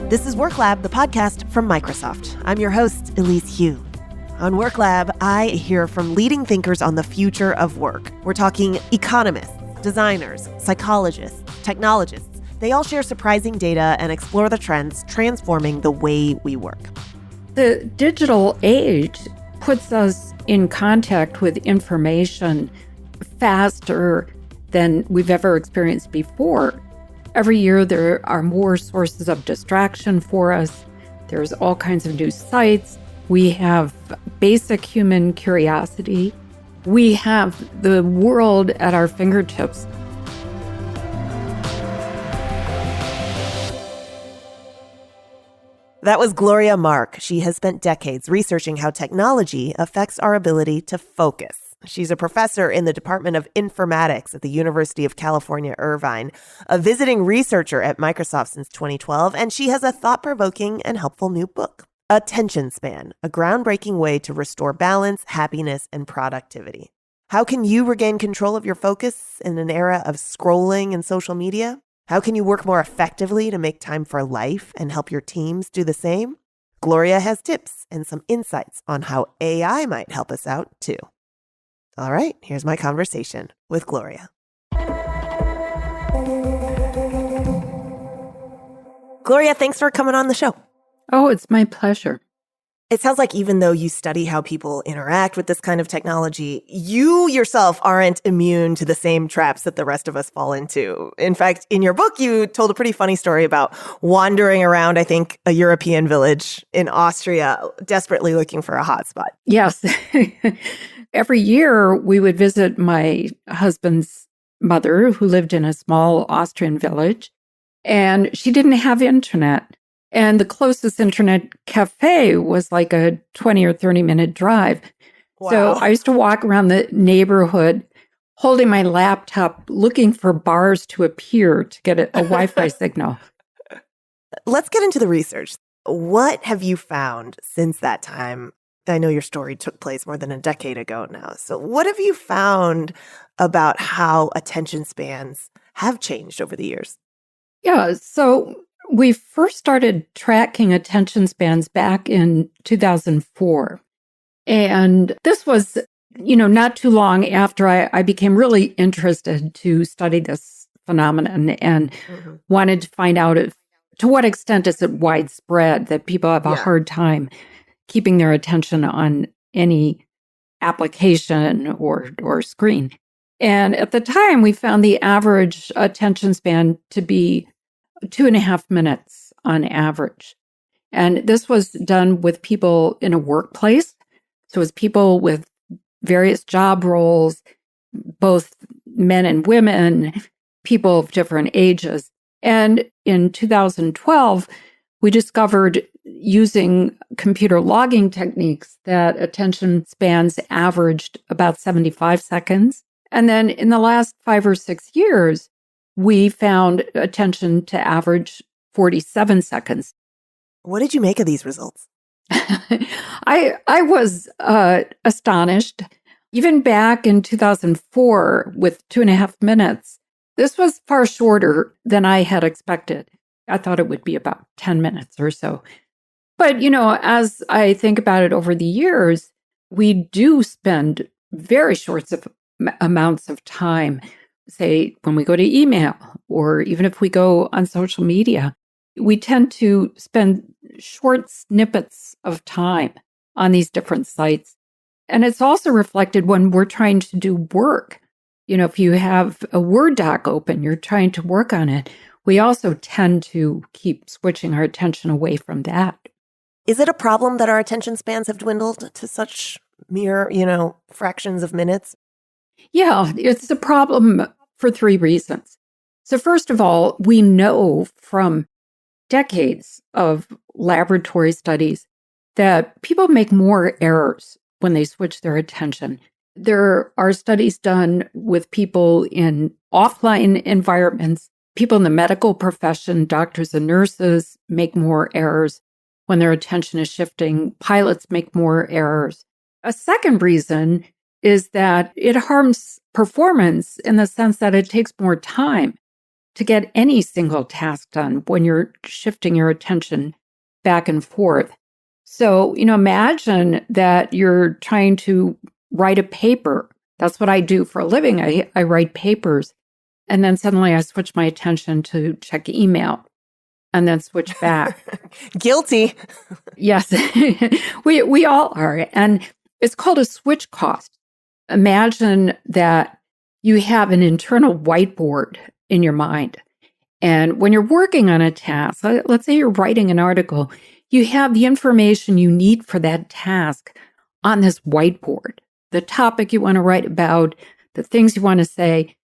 This is Work Lab, the podcast from Microsoft. I'm your host, Elise Hu. On Work Lab, I hear from leading thinkers on the future of work. We're talking economists, designers, psychologists, technologists. They all share surprising data and explore the trends transforming the way we work. The digital age puts us in contact with information faster than we've ever experienced before. Every year, there are more sources of distraction for us. There's all kinds of new sites. We have basic human curiosity. We have the world at our fingertips. That was Gloria Mark. She has spent decades researching how technology affects our ability to focus. She's a professor in the Department of Informatics at the University of California, Irvine, a visiting researcher at Microsoft since 2012, and she has a thought-provoking and helpful new book, Attention Span, a groundbreaking way to restore balance, happiness, and productivity. How can you regain control of your focus in an era of scrolling and social media? How can you work more effectively to make time for life and help your teams do the same? Gloria has tips and some insights on how AI might help us out, too. All right, here's my conversation with Gloria. Gloria, thanks for coming on the show. Oh, it's my pleasure. It sounds like even though you study how people interact with this kind of technology, you yourself aren't immune to the same traps that the rest of us fall into. In fact, in your book, you told a pretty funny story about wandering around, I think, a European village in Austria, desperately looking for a hotspot. Yes. Every year, we would visit my husband's mother, who lived in a small Austrian village, and she didn't have internet. And the closest internet cafe was like a 20 or 30-minute drive. Wow. So I used to walk around the neighborhood holding my laptop, looking for bars to appear to get a Wi-Fi signal. Let's get into the research. What have you found since that time? I know your story took place more than a decade ago now. So what have you found about how attention spans have changed over the years? Yeah, so we first started tracking attention spans back in 2004. And this was, not too long after I became really interested to study this phenomenon and wanted to find out to what extent is it widespread that people have a hard time keeping their attention on any application or screen. And at the time, we found the average attention span to be 2.5 minutes on average. And this was done with people in a workplace. So it was people with various job roles, both men and women, people of different ages. And in 2012, we discovered using computer logging techniques that attention spans averaged about 75 seconds. And then in the last 5 or 6 years, we found attention to average 47 seconds. What did you make of these results? I was astonished. Even back in 2004 with 2.5 minutes, this was far shorter than I had expected. I thought it would be about 10 minutes or so. But, as I think about it over the years, we do spend very short amounts of time, say, when we go to email, or even if we go on social media, we tend to spend short snippets of time on these different sites. And it's also reflected when we're trying to do work. If you have a Word doc open, you're trying to work on it. We also tend to keep switching our attention away from that. Is it a problem that our attention spans have dwindled to such mere, fractions of minutes? Yeah, it's a problem for 3 reasons. So first of all, we know from decades of laboratory studies that people make more errors when they switch their attention. There are studies done with people in offline environments. People in the medical profession, doctors and nurses, make more errors when their attention is shifting. Pilots make more errors. A second reason is that it harms performance in the sense that it takes more time to get any single task done when you're shifting your attention back and forth. So, imagine that you're trying to write a paper. That's what I do for a living. I write papers. And then suddenly I switch my attention to check email and then switch back. Guilty. Yes, we all are. And it's called a switch cost. Imagine that you have an internal whiteboard in your mind. And when you're working on a task, let's say you're writing an article, you have the information you need for that task on this whiteboard, the topic you want to write about, the things you want to say.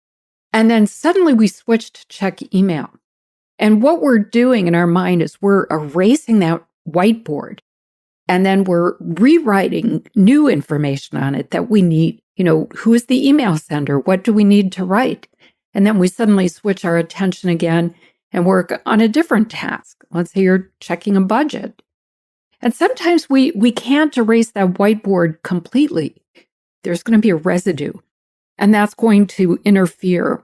And then suddenly we switch to check email. And what we're doing in our mind is we're erasing that whiteboard. And then we're rewriting new information on it that we need. Who is the email sender? What do we need to write? And then we suddenly switch our attention again and work on a different task. Let's say you're checking a budget. And sometimes we can't erase that whiteboard completely. There's going to be a residue. And that's going to interfere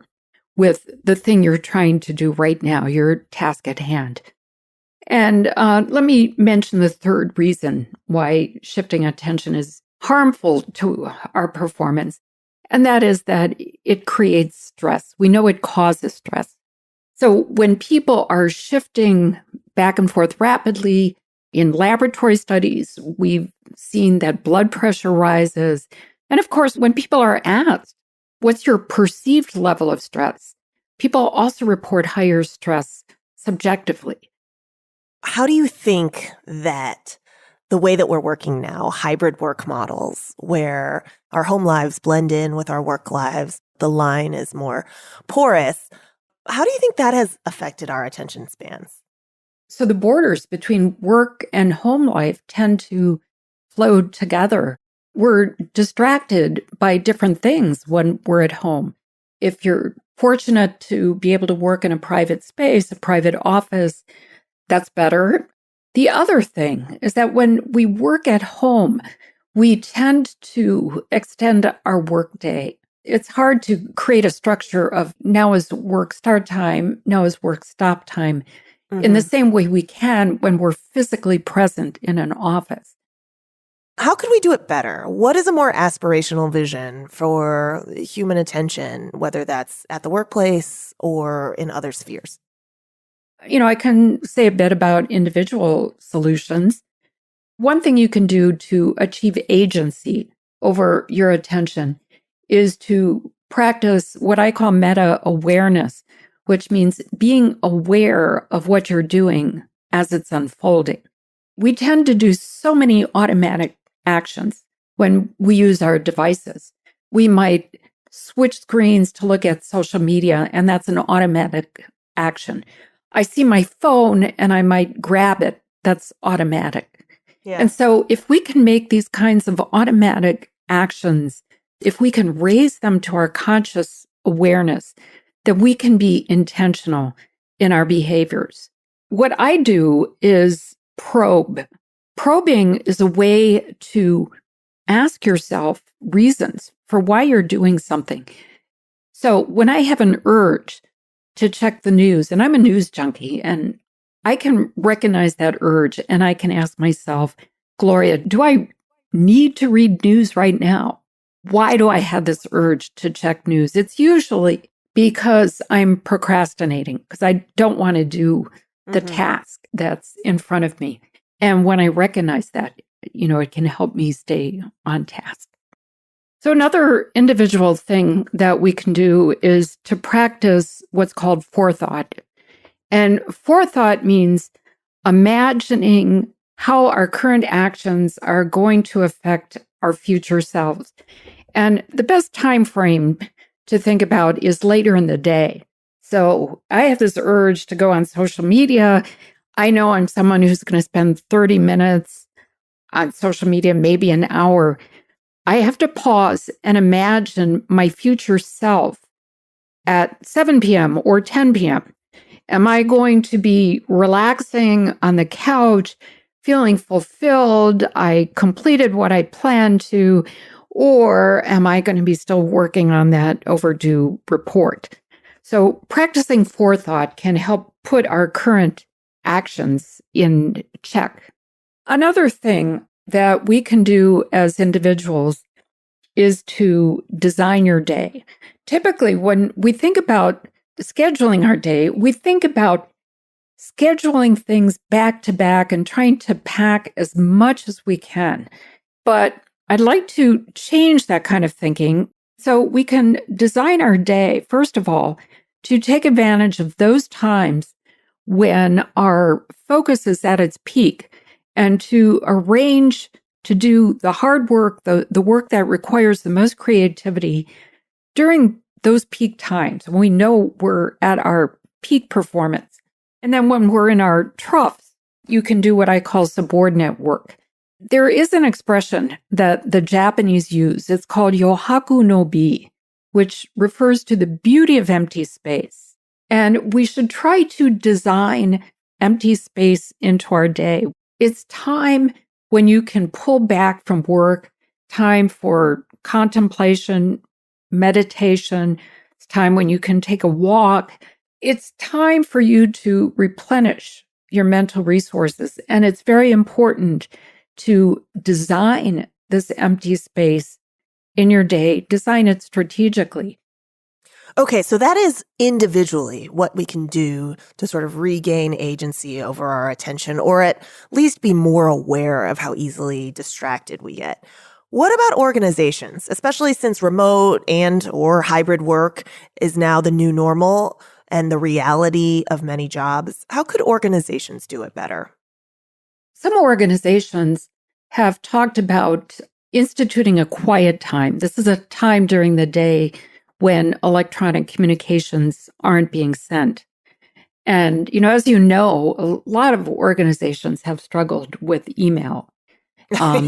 with the thing you're trying to do right now, your task at hand. And let me mention the third reason why shifting attention is harmful to our performance. And that is that it creates stress. We know it causes stress. So when people are shifting back and forth rapidly in laboratory studies, we've seen that blood pressure rises. And of course, when people are asked, what's your perceived level of stress? People also report higher stress subjectively. How do you think that the way that we're working now, hybrid work models, where our home lives blend in with our work lives, the line is more porous, how do you think that has affected our attention spans? So the borders between work and home life tend to flow together. We're distracted by different things when we're at home. If you're fortunate to be able to work in a private space, a private office, that's better. The other thing is that when we work at home, we tend to extend our workday. It's hard to create a structure of now is work start time, now is work stop time, in the same way we can when we're physically present in an office. How could we do it better? What is a more aspirational vision for human attention, whether that's at the workplace or in other spheres? I can say a bit about individual solutions. One thing you can do to achieve agency over your attention is to practice what I call meta-awareness, which means being aware of what you're doing as it's unfolding. We tend to do so many automatic actions when we use our devices. We might switch screens to look at social media, and that's an automatic action. I see my phone and I might grab it. That's automatic. Yeah. And so if we can make these kinds of automatic actions, if we can raise them to our conscious awareness, then we can be intentional in our behaviors. What I do is probe. Probing is a way to ask yourself reasons for why you're doing something. So when I have an urge to check the news, and I'm a news junkie, and I can recognize that urge, and I can ask myself, Gloria, do I need to read news right now? Why do I have this urge to check news? It's usually because I'm procrastinating, because I don't want to do the task that's in front of me. And when I recognize that, it can help me stay on task. So another individual thing that we can do is to practice what's called forethought. And forethought means imagining how our current actions are going to affect our future selves. And the best time frame to think about is later in the day. So I have this urge to go on social media. I know I'm someone who's going to spend 30 minutes on social media, maybe an hour. I have to pause and imagine my future self at 7 p.m. or 10 p.m. Am I going to be relaxing on the couch, feeling fulfilled? I completed what I planned to, or am I going to be still working on that overdue report? So practicing forethought can help put our current actions in check. Another thing that we can do as individuals is to design your day. Typically, when we think about scheduling our day, we think about scheduling things back to back and trying to pack as much as we can. But I'd like to change that kind of thinking so we can design our day, first of all, to take advantage of those times when our focus is at its peak and to arrange to do the hard work, the work that requires the most creativity during those peak times when we know we're at our peak performance. And then when we're in our troughs, you can do what I call subordinate work. There is an expression that the Japanese use. It's called yohaku no bi, which refers to the beauty of empty space. And we should try to design empty space into our day. It's time when you can pull back from work, time for contemplation, meditation. It's time when you can take a walk. It's time for you to replenish your mental resources. And it's very important to design this empty space in your day, design it strategically. Okay, so that is individually what we can do to sort of regain agency over our attention, or at least be more aware of how easily distracted we get. What about organizations, especially since remote and or hybrid work is now the new normal and the reality of many jobs? How could organizations do it better? Some organizations have talked about instituting a quiet time. This is a time during the day when electronic communications aren't being sent. And, as you know, a lot of organizations have struggled with email. Yeah.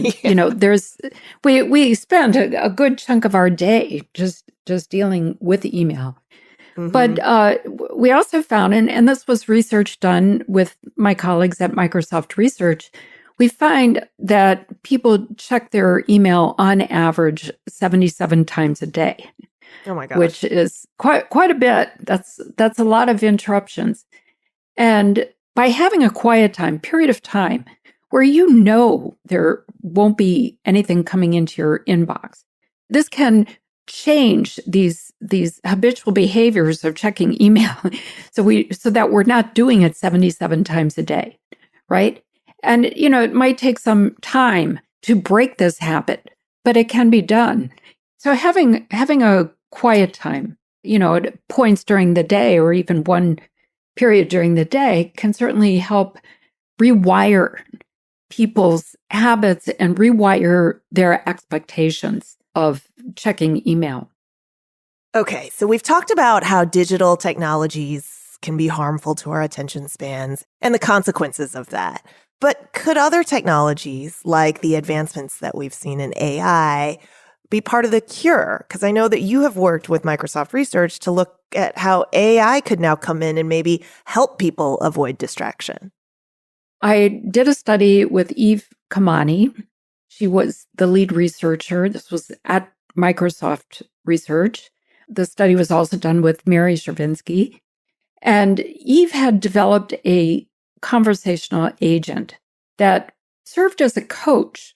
We spend a good chunk of our day just dealing with email. Mm-hmm. But we also found, and this was research done with my colleagues at Microsoft Research, we find that people check their email on average 77 times a day. Oh my gosh. Which is quite a bit. That's a lot of interruptions. And by having a quiet period of time where there won't be anything coming into your inbox, this can change these habitual behaviors of checking email so that we're not doing it 77 times a day, right? And it might take some time to break this habit, but it can be done. So having a quiet time, at points during the day or even one period during the day can certainly help rewire people's habits and rewire their expectations of checking email. Okay, so we've talked about how digital technologies can be harmful to our attention spans and the consequences of that. But could other technologies, like the advancements that we've seen in AI, be part of the cure? Because I know that you have worked with Microsoft Research to look at how AI could now come in and maybe help people avoid distraction. I did a study with Eve Kamani. She was the lead researcher. This was at Microsoft Research. The study was also done with Mary Chervinsky. And Eve had developed a conversational agent that served as a coach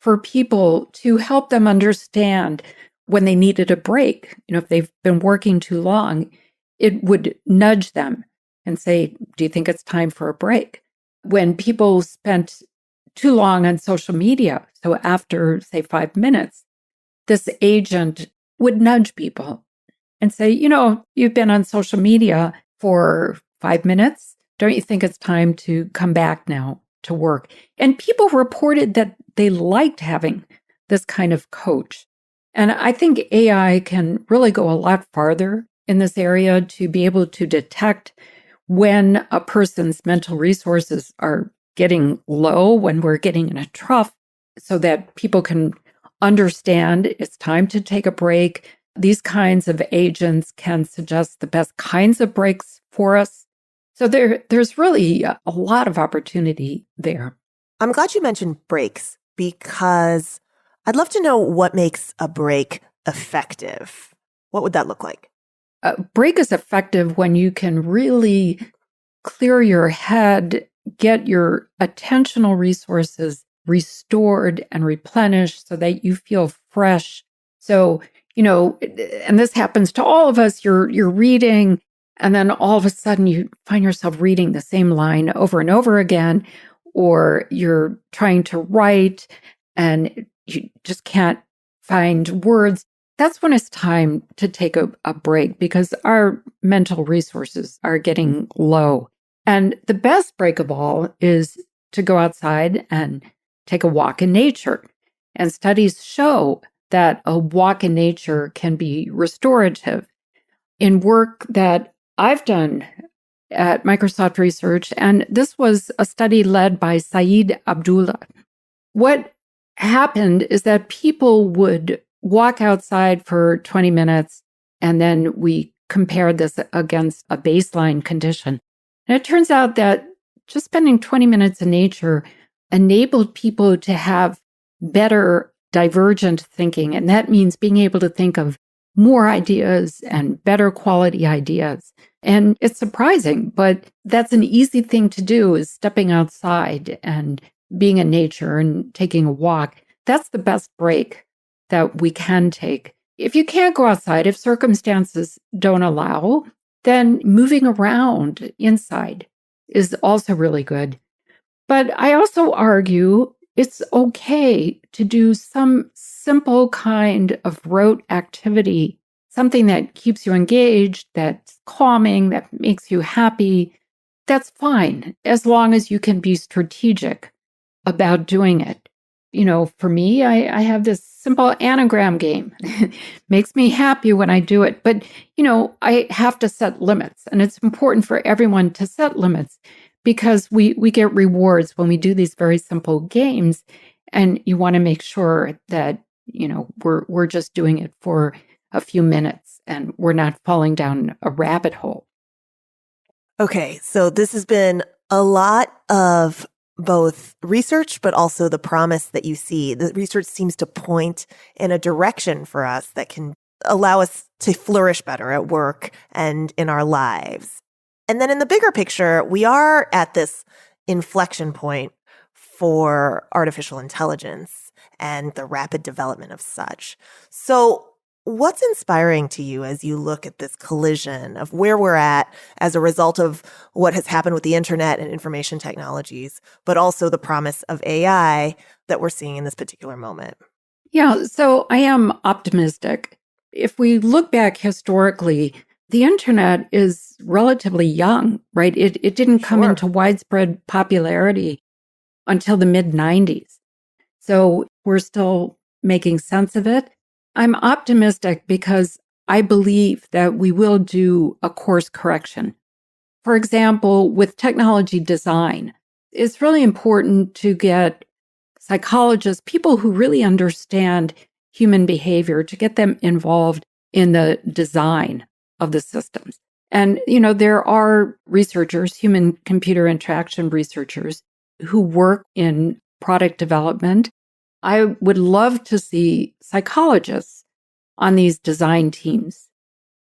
for people to help them understand when they needed a break. If they've been working too long, it would nudge them and say, do you think it's time for a break? When people spent too long on social media, so after, say, 5 minutes, this agent would nudge people and say, you've been on social media for 5 minutes. Don't you think it's time to come back now to work? And people reported that they liked having this kind of coach. And I think AI can really go a lot farther in this area to be able to detect when a person's mental resources are getting low, when we're getting in a trough, so that people can understand it's time to take a break. These kinds of agents can suggest the best kinds of breaks for us. So there's really a lot of opportunity there. I'm glad you mentioned breaks because I'd love to know what makes a break effective. What would that look like? a break is effective when you can really clear your head, get your attentional resources restored and replenished so that you feel fresh. So, and this happens to all of us. You're reading, and then all of a sudden you find yourself reading the same line over and over again, or you're trying to write and you just can't find words. That's when it's time to take a break because our mental resources are getting low. And the best break of all is to go outside and take a walk in nature. And studies show that a walk in nature can be restorative. In work that I've done at Microsoft Research, and this was a study led by Saeed Abdullah, what happened is that people would walk outside for 20 minutes, and then we compared this against a baseline condition. And it turns out that just spending 20 minutes in nature enabled people to have better divergent thinking. And that means being able to think of more ideas and better quality ideas. And it's surprising, but that's an easy thing to do, is stepping outside and being in nature and taking a walk. That's the best break that we can take. If you can't go outside, if circumstances don't allow, then moving around inside is also really good. But I also argue it's okay to do some simple kind of rote activity, something that keeps you engaged, that's calming, that makes you happy. That's fine, as long as you can be strategic about doing it. For me, I have this simple anagram game. Makes me happy when I do it. But, I have to set limits. And it's important for everyone to set limits because we get rewards when we do these very simple games. And you want to make sure that, we're just doing it for a few minutes and we're not falling down a rabbit hole. Okay, so this has been a lot of both research, but also the promise that you see. The research seems to point in a direction for us that can allow us to flourish better at work and in our lives. And then in the bigger picture, we are at this inflection point for artificial intelligence and the rapid development of such. So what's inspiring to you as you look at this collision of where we're at as a result of what has happened with the internet and information technologies, but also the promise of AI that we're seeing in this particular moment? Yeah, so I am optimistic. If we look back historically, the internet is relatively young, right? It didn't come into widespread popularity until the mid-90s. So we're still making sense of it. I'm optimistic because I believe that we will do a course correction. For example, with technology design, it's really important to get psychologists, people who really understand human behavior, to get them involved in the design of the systems. And, there are researchers, human-computer interaction researchers, who work in product development. I would love to see psychologists on these design teams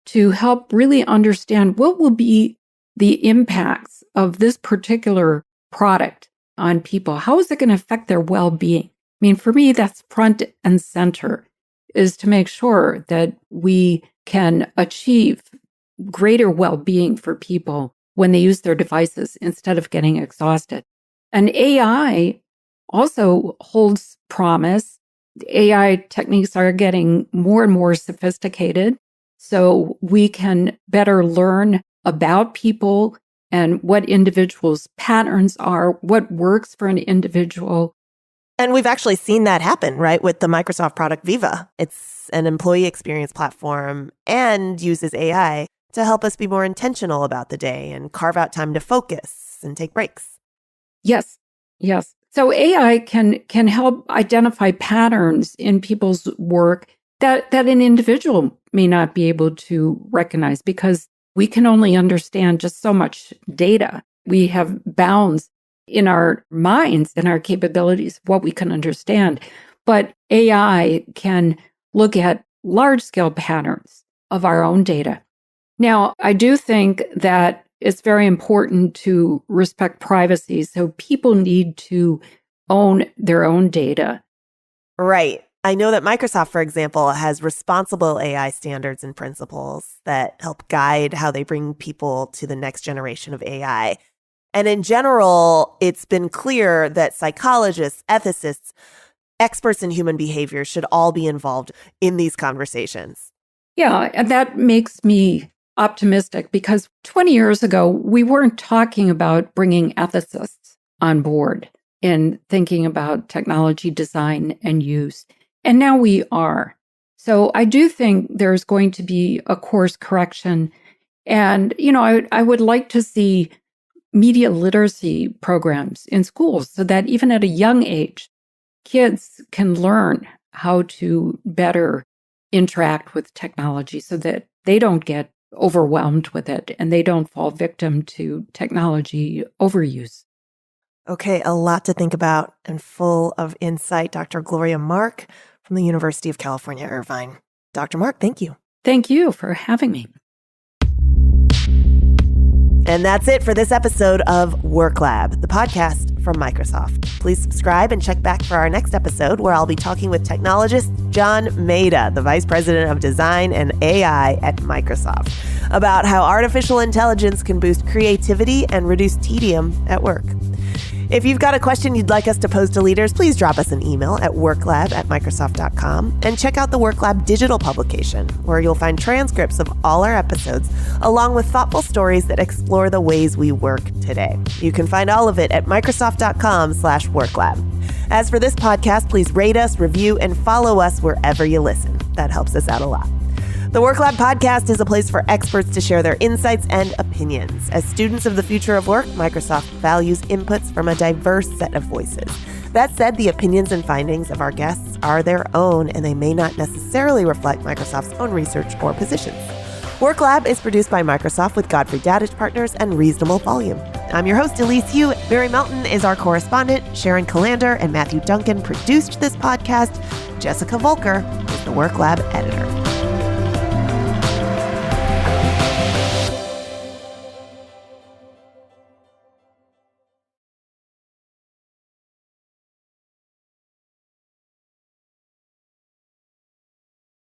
to help really understand what will be the impacts of this particular product on people. How is it going to affect their well-being? I mean, for me, that's front and center, is to make sure that we can achieve greater well-being for people when they use their devices instead of getting exhausted. And AI also holds promise. AI techniques are getting more and more sophisticated, so we can better learn about people and what individuals' patterns are, what works for an individual. And we've actually seen that happen, right, with the Microsoft product Viva. It's an employee experience platform and uses AI to help us be more intentional about the day and carve out time to focus and take breaks. Yes. So AI can help identify patterns in people's work that an individual may not be able to recognize because we can only understand just so much data. We have bounds in our minds and our capabilities, what we can understand. But AI can look at large-scale patterns of our own data Now, I do think that it's very important to respect privacy. So people need to own their own data. Right. I know that Microsoft, for example, has responsible AI standards and principles that help guide how they bring people to the next generation of AI. And in general, it's been clear that psychologists, ethicists, experts in human behavior should all be involved in these conversations. Yeah, and that makes me optimistic because 20 years ago, we weren't talking about bringing ethicists on board in thinking about technology design and use. And now we are. So I do think there's going to be a course correction. And, I would like to see media literacy programs in schools so that even at a young age, kids can learn how to better interact with technology so that they don't get overwhelmed with it and they don't fall victim to technology overuse. Okay, a lot to think about and full of insight. Dr. Gloria Mark from the University of California, Irvine. Dr. Mark, thank you. Thank you for having me. And that's it for this episode of Work Lab, the podcast from Microsoft. Please subscribe and check back for our next episode where I'll be talking with technologist John Maeda, the Vice President of Design and AI at Microsoft, about how artificial intelligence can boost creativity and reduce tedium at work. If you've got a question you'd like us to pose to leaders, please drop us an email at worklab@microsoft.com and check out the WorkLab digital publication, where you'll find transcripts of all our episodes, along with thoughtful stories that explore the ways we work today. You can find all of it at microsoft.com/worklab. As for this podcast, please rate us, review, and follow us wherever you listen. That helps us out a lot. The WorkLab podcast is a place for experts to share their insights and opinions. As students of the future of work, Microsoft values inputs from a diverse set of voices. That said, the opinions and findings of our guests are their own, and they may not necessarily reflect Microsoft's own research or positions. WorkLab is produced by Microsoft with Godfrey Daddich Partners and Reasonable Volume. I'm your host, Elise Hu. Barry Melton is our correspondent. Sharon Calander and Matthew Duncan produced this podcast. Jessica Volker is the WorkLab editor.